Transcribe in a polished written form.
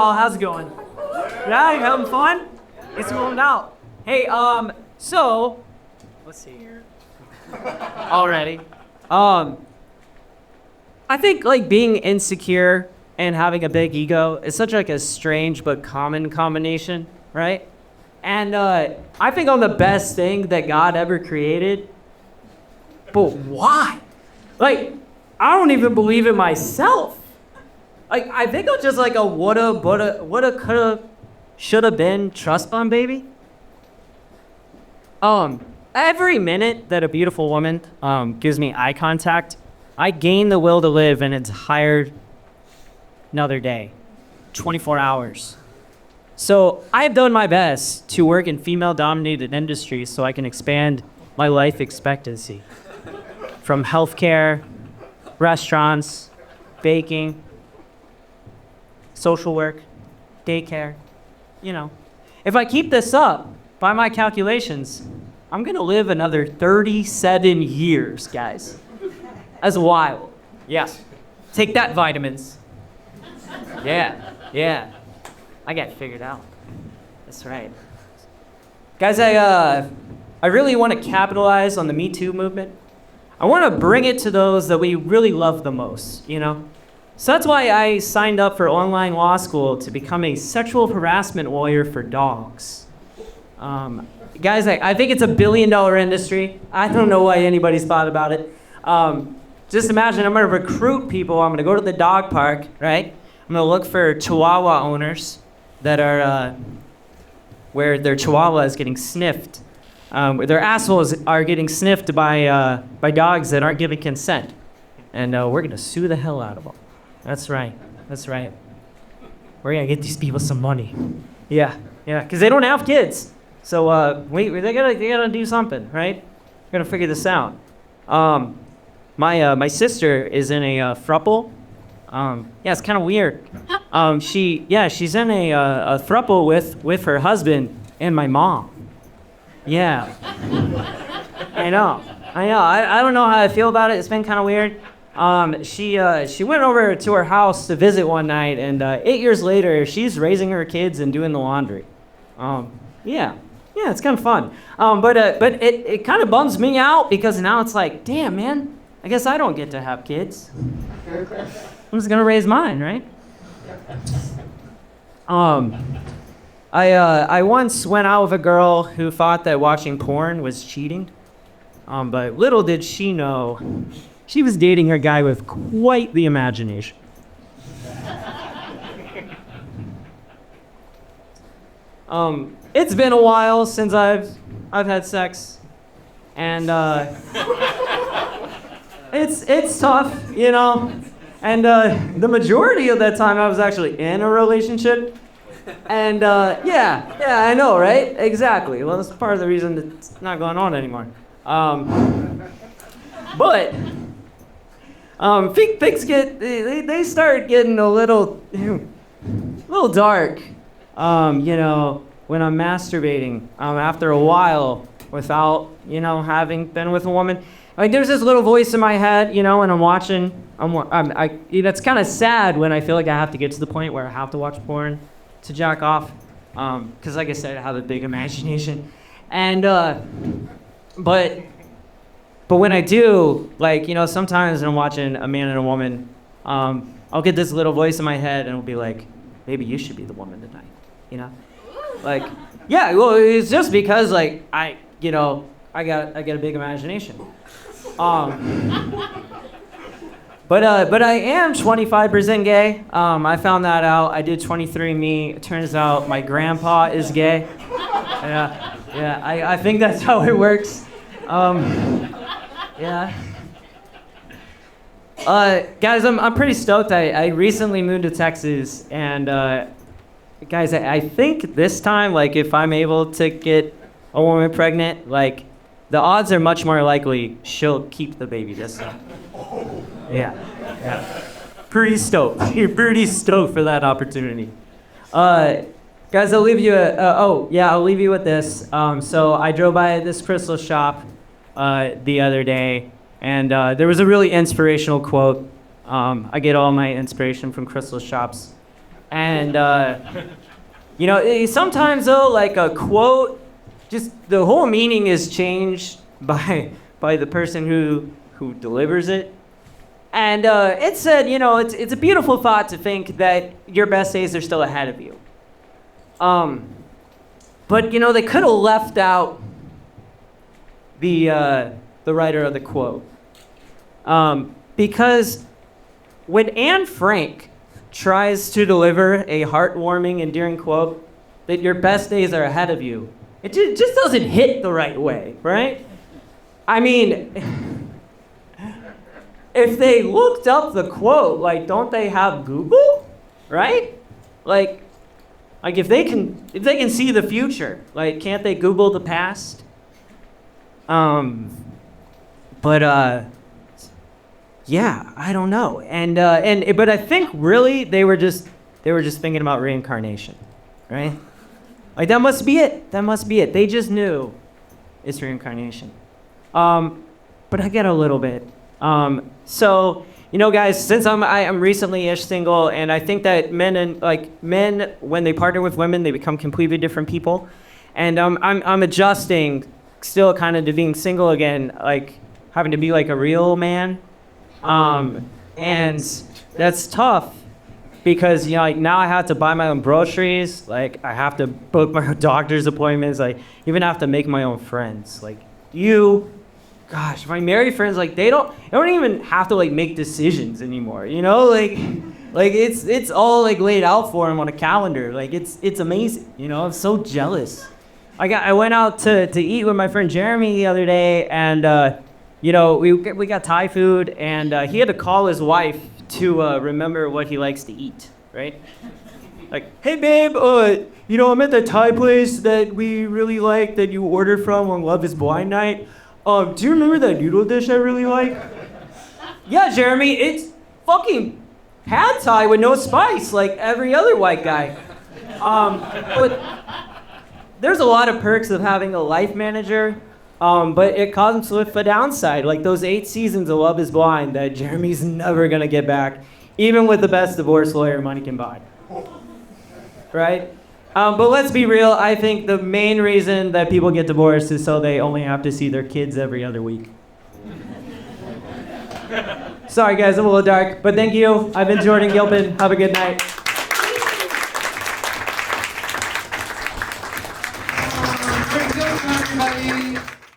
y'all. How's it going? Yeah, you having fun? It's going out. Hey, so let's see here. Already. I think like being insecure and having a big ego is such like a strange but common combination, right? And I think I'm the best thing that God ever created. But why? Like, I don't even believe it myself. Like, I think I'm just like a woulda, coulda, shoulda been trust fund baby. Every minute that a beautiful woman gives me eye contact, I gain the will to live an entire another day, 24 hours. So I've done my best to work in female-dominated industries so I can expand my life expectancy. From healthcare, restaurants, baking, social work, daycare, you know. If I keep this up, by my calculations, I'm gonna live another 37 years, guys. That's wild. Yeah. Take that, vitamins. Yeah. I got it figured out. That's right. Guys, I really want to capitalize on the Me Too movement. I want to bring it to those that we really love the most, you know? So that's why I signed up for online law school to become a sexual harassment lawyer for dogs. Guys, I think it's $1 billion industry. I don't know why anybody's thought about it. Just imagine I'm going to recruit people. I'm going to go to the dog park, right? I'm going to look for Chihuahua owners that are where their Chihuahua is getting sniffed. Their assholes are getting sniffed by dogs that aren't giving consent. And we're going to sue the hell out of them. That's right. We're going to get these people some money. Yeah, because they don't have kids. So they gotta do something, right? We're going to figure this out. My sister is in a throuple. It's kind of weird. She's in a throuple with her husband and my mom. Yeah. I know. I don't know how I feel about it. It's been kind of weird. She went over to her house to visit one night, and 8 years later, she's raising her kids and doing the laundry. It's kind of fun. But it kind of bums me out because now it's like, damn, man, I guess I don't get to have kids. I'm just gonna raise mine, right? I once went out with a girl who thought that watching porn was cheating, but little did she know, she was dating a guy with quite the imagination. It's been a while since I've had sex, and it's tough, you know. And the majority of that time I was actually in a relationship. And I know, right? Exactly. Well, that's part of the reason it's not going on anymore. But things they start getting a little dark. When I'm masturbating after a while without having been with a woman. Like there's this little voice in my head, and I'm watching. That's kind of sad when I feel like I have to get to the point where I have to watch porn to jack off, because like I said, I have a big imagination, and but when I do, sometimes when I'm watching a man and a woman, I'll get this little voice in my head and it'll be like, maybe you should be the woman tonight, well, it's just because I got a big imagination. But I am 25% gay. I found that out. I did 23andMe. It turns out my grandpa is gay. I think that's how it works. Guys, I'm pretty stoked. I recently moved to Texas, and guys, I think this time, if I'm able to get a woman pregnant, the odds are much more likely she'll keep the baby this time. Yeah. Pretty stoked. You're pretty stoked for that opportunity. Guys, I'll leave you with this. So I drove by this crystal shop the other day, and there was a really inspirational quote. I get all my inspiration from crystal shops. And, sometimes, though, like a quote, just the whole meaning is changed by the person who delivers it. And it said, it's a beautiful thought to think that your best days are still ahead of you. But, they could have left out the writer of the quote. Because when Anne Frank tries to deliver a heartwarming, endearing quote that your best days are ahead of you, it just doesn't hit the right way, right? I mean, if they looked up the quote, like, don't they have Google, right? Like if they can see the future, like, can't they Google the past? Yeah, I don't know. But I think really they were just thinking about reincarnation, right? Like, that must be it. They just knew it's reincarnation. But I get a little bit. So, guys, since I'm recently-ish single, and I think that men when they partner with women, they become completely different people. And I'm adjusting still kind of to being single again, like having to be like a real man. And that's tough because, now I have to buy my own groceries. Like, I have to book my own doctor's appointments. Like, even have to make my own friends. Like, gosh, my married friends, like, they don't even have to, like, make decisions anymore, Like it's all, like, laid out for them on a calendar. Like, it's amazing, I'm so jealous. I went out to eat with my friend Jeremy the other day, and, we got Thai food, and he had to call his wife to remember what he likes to eat, right? Like, hey, babe, I'm at the Thai place that we really like that you ordered from on Love is Blind night. Do you remember that noodle dish I really like? Yeah, Jeremy, it's fucking pad Thai with no spice, like every other white guy. But there's a lot of perks of having a life manager, but it comes with a downside, like those 8 seasons of Love is Blind that Jeremy's never gonna get back, even with the best divorce lawyer money can buy. Right? But let's be real, I think the main reason that people get divorced is so they only have to see their kids every other week. Sorry guys, I'm a little dark, but thank you. I've been Jordan Gilpin. Have a good night.